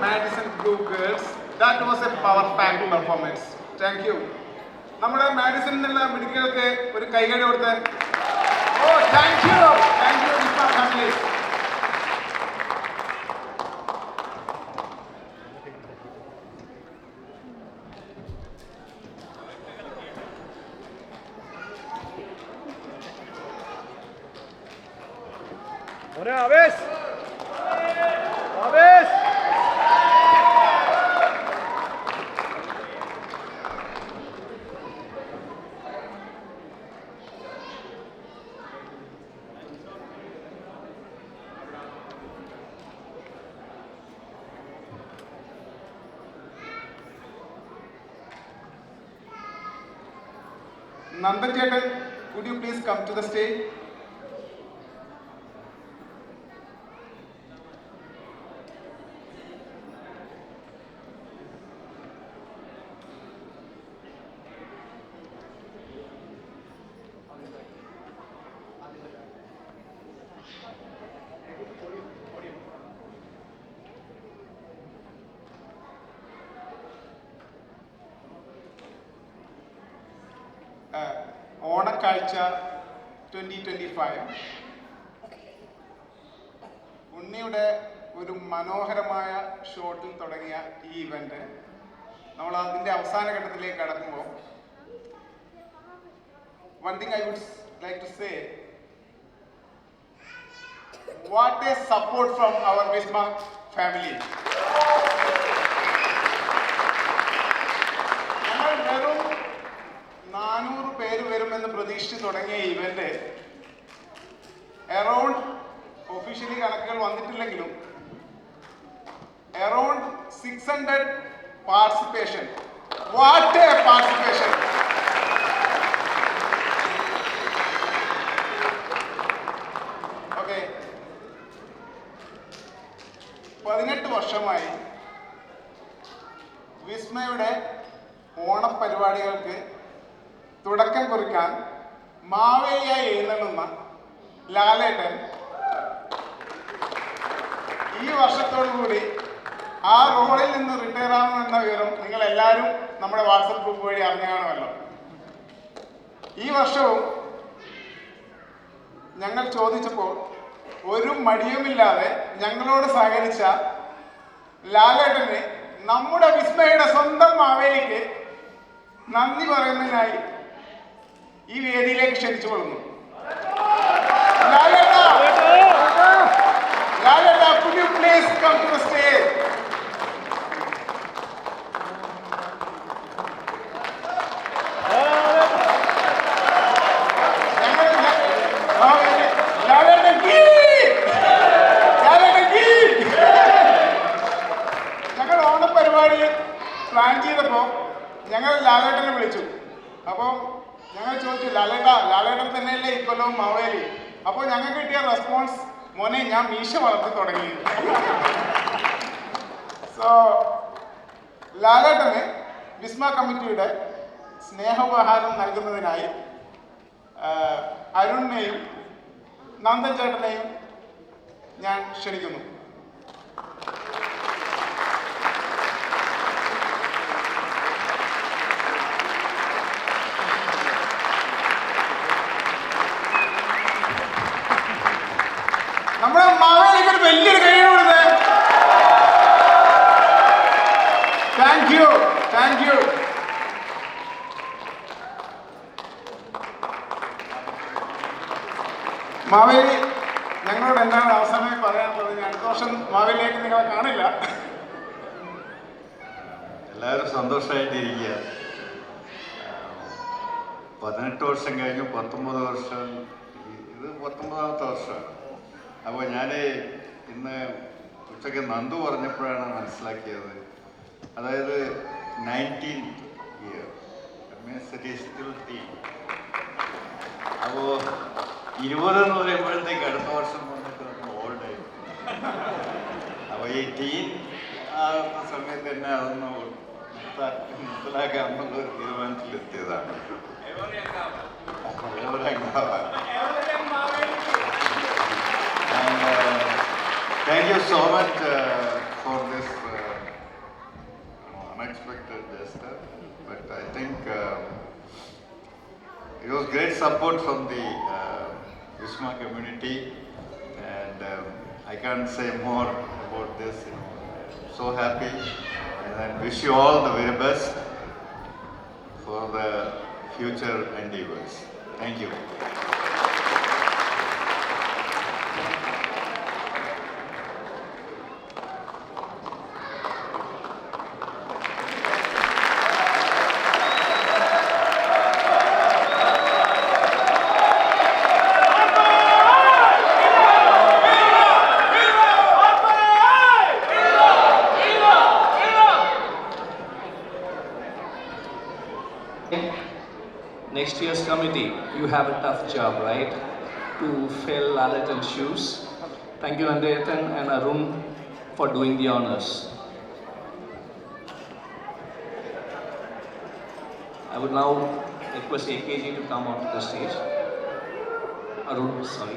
Madison Blue Girls. That was a power-packed performance. Thank you. നമ്മുടെ Madison എന്നുള്ള മിടുക്കികൾക്ക് ഒരു കൈകടി കൊടുത്ത്. ഓ thank you Visma family. Avesh Avesh Nandan Chetan, could you please come to the stage? ഓണക്കാഴ്ച 2025 ഉണ്ണിയുടെ ഒരു മനോഹരമായ ഷോട്ടിൽ തുടങ്ങിയ ഈ ഇവന്റ് നമ്മൾ അതിൻ്റെ അവസാന ഘട്ടത്തിലേക്ക് കടക്കുമ്പോൾ one thing I would like to say, what a support from our Visma family. നമ്മൾ വെറും 400 പേര് വരുമെന്ന് പ്രതീക്ഷിച്ച് തുടങ്ങിയ ഇവന്റ് അറൗണ്ട് ഒഫീഷ്യലി കണക്കുകൾ വന്നിട്ടില്ലെങ്കിലും around 600 participation. What a participation! Okay, 18 വർഷമായി വിസ്മയുടെ ഓണപരിപാടികൾക്ക് തുടക്കം കുറിക്കാൻ മാവേലിയായി എഴുന്നള്ളുന്ന ലാലേട്ടൻ ഈ വർഷത്തോടുകൂടി ആ റോളിൽ നിന്ന് റിട്ടയർ ആവുമെന്ന വിവരം നിങ്ങൾ എല്ലാവരും നമ്മുടെ വാട്സപ്പ് ഗ്രൂപ്പ് വഴി അറിഞ്ഞു കാണുമല്ലോ. ഈ വർഷവും ഞങ്ങൾ ചോദിച്ചപ്പോൾ ഒരു മടിയുമില്ലാതെ ഞങ്ങളോട് സഹകരിച്ച ലാലേട്ടന് നമ്മുടെ വിസ്മയുടെ സ്വന്തം മാവേലിക്ക് നന്ദി പറയുന്നതിനായി ഈ വേദിയിലേക്ക് ക്ഷണിച്ചുകൊള്ളുന്നു. ലാലേട്ട, could you please come to the stage? ഞങ്ങൾ ഓണപരിപാടി പ്ലാൻ ചെയ്തപ്പോൾ ഞങ്ങൾ ലാലേട്ടനെ വിളിച്ചു. അപ്പോൾ ഞങ്ങൾ ചോദിച്ചു, ലാലേട്ടൻ തന്നെയല്ലേ ഇക്കൊല്ലവും മാവേലി? അപ്പോൾ ഞങ്ങൾക്ക് കിട്ടിയ റെസ്പോൺസ്, മോനെ ഞാൻ മീശ വളർത്തി തുടങ്ങി. സോ ലാലേട്ടന് വിസ്മ കമ്മിറ്റിയുടെ സ്നേഹോപഹാരം നൽകുന്നതിനായി അരുണിനെയും നന്ദൻ ചേട്ടനെയും ഞാൻ ക്ഷണിക്കുന്നു. നമ്മുടെ മാവേലിക്ക് ഒരു വലിയൊരു കൈ കൊടുത്തേ. Thank you. മാവേലി, ഞങ്ങളോട് എന്താണ് അവസാനമായി പറയാനുള്ളത്? ഞാൻ അടുത്ത വർഷം മാവേലിയായിട്ട് നിങ്ങളെ കാണില്ല. എല്ലാവരും സന്തോഷമായിട്ടിരിക്കുക. 18 വർഷം കഴിഞ്ഞു, 19 വർഷം, ഇത് 19ാമത്തെ വർഷമാണ്. അപ്പോൾ ഞാൻ ഇന്ന് ഉച്ചയ്ക്ക് നന്ദു പറഞ്ഞപ്പോഴാണ് മനസ്സിലാക്കിയത്, അതായത് 19th year, അപ്പോൾ 20 എന്ന് പറയുമ്പോഴത്തേക്ക് അടുത്ത വർഷം വന്നിട്ട് നമ്മൾ ഓൾഡായി. അപ്പോൾ ഈ ടീൻ ആകുന്ന സമയത്ത് തന്നെ അതൊന്ന് മനസ്സിലാക്കാമെന്നുള്ളൊരു തീരുമാനത്തിലെത്തിയതാണ്. Thank you so much for this unexpected gesture, but I think it was great support from the Vishma community, and I can't say more about this. So happy, and I wish you all the very best for the future endeavors. Thank you. Next year's committee, you have a tough job, right? To fill Lalatan's shoes. Thank you, Nandayatan and Arun, for doing the honors. I would now request AKG to come onto the stage. Arun, sorry.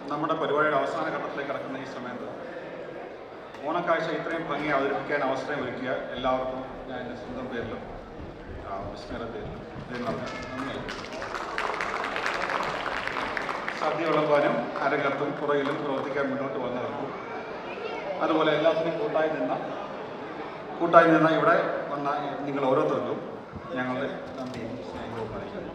നമ്മുടെ പരിപാടിയുടെ അവസാന ഘട്ടത്തിലേക്ക് കടക്കുന്ന ഈ സമയത്ത് ഓണക്കാഴ്ച ഇത്രയും ഭംഗി അവതരിപ്പിക്കാൻ അവസരം ഒരുക്കിയ എല്ലാവർക്കും ഞാൻ എൻ്റെ സ്വന്തം പേരിലും വിസ്മയുടെ പേരിലും നന്ദി. സദ്യ വിളമ്പാനും അരങ്ങത്തും പുറകിലും പ്രവർത്തിക്കാൻ മുന്നോട്ട് വന്നവർക്കും അതുപോലെ എല്ലാത്തിനും കൂട്ടായി നിന്ന ഇവിടെ വന്ന നിങ്ങൾ ഓരോരുത്തർക്കും ഞങ്ങളുടെ നന്ദിയും സ്നേഹവും അറിയിക്കുന്നു.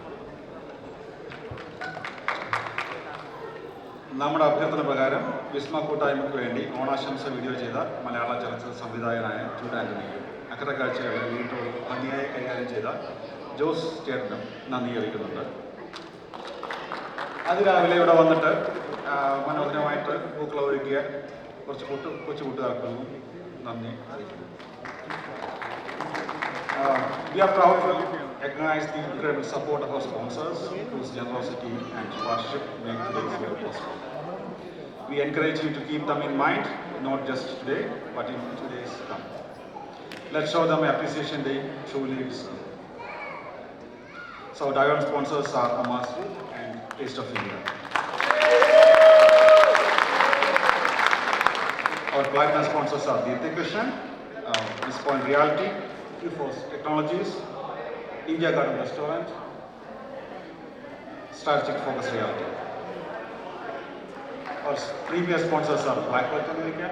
നമ്മുടെ അഭ്യർത്ഥന പ്രകാരം വിസ്മ കൂട്ടായ്മയ്ക്ക് വേണ്ടി ഓണാശംസ വീഡിയോ ചെയ്ത മലയാള ചലച്ചിത്ര സംവിധായകനായ ജൂഡ് ആൻ്റണിക്കും അക്കരെ കാഴ്ചകളെ വീണ്ടും ഭംഗിയായി കൈകാര്യം ചെയ്ത ജോസ് ചേട്ടനും നന്ദി അറിയിക്കുന്നുണ്ട്. അതിരാവിലെ ഇവിടെ വന്നിട്ട് മനോഹരമായിട്ട് പൂക്കളം ഒരുക്കിയ കൊച്ചു കൂട്ടുകാർക്കും നന്ദി അറിയിക്കുന്നു. We are proud to recognize the incredible support of our sponsors, whose generosity and partnership make today's event possible. We encourage you to keep them in mind, not just today, but in today's come. Let's show them appreciation they truly deserve. So, our diamond sponsors are Amas and Taste of India. Our platinum sponsors are Deepthi Krishnan, Miss Point Reality, Q-Force Technologies, India Garden Restaurant, Strategic Focus Reality. Our premier sponsors are Blackbird America,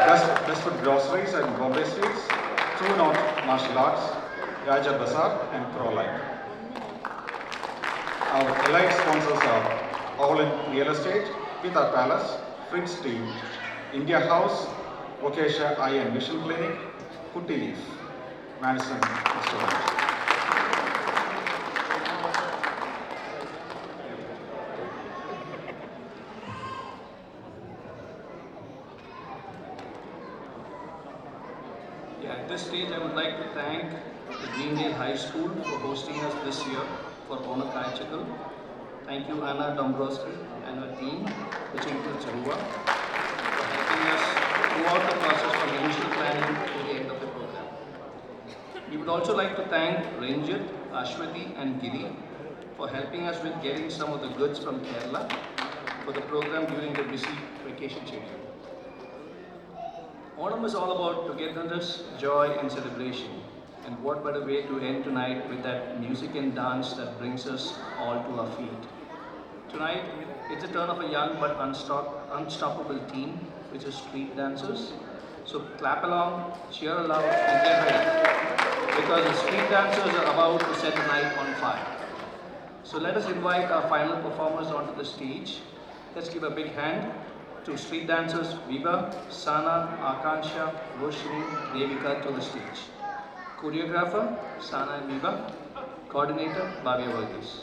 Best Food Groceries and Bombay Sweets, True North Martial Arts, Raja Bazaar and ProLight. Our allied sponsors are All in Real Estate, Pita Palace, Fritz Team, India House, Vokesha Eye and Vision Clinic, Kutti Leaf, Madison Restaurant. At this stage, I would like to thank the Greendale High School for hosting us this year for Honor Kaichakal. Thank you, Anna Dombrowski and her team, which includes Ruwa, for helping us throughout the process from initial planning to the end of the program. We would also like to thank Ranjit, Ashwati and Giri for helping us with getting some of the goods from Kerala for the program during the busy vacation schedule. Onam is all about togetherness, joy and celebration. And what better way to end tonight with that music and dance that brings us all to our feet. Tonight, it's the turn of a young but unstoppable team, which is street dancers. So clap along, cheer aloud and get ready. Because the street dancers are about to set the night on fire. So let us invite our final performers onto the stage. Let's give a big hand to street dancers Viva, Sana, Akansha, Roshni, Devika to the stage. Choreographer Sana and Viva. Coordinator Bhavya Varghese.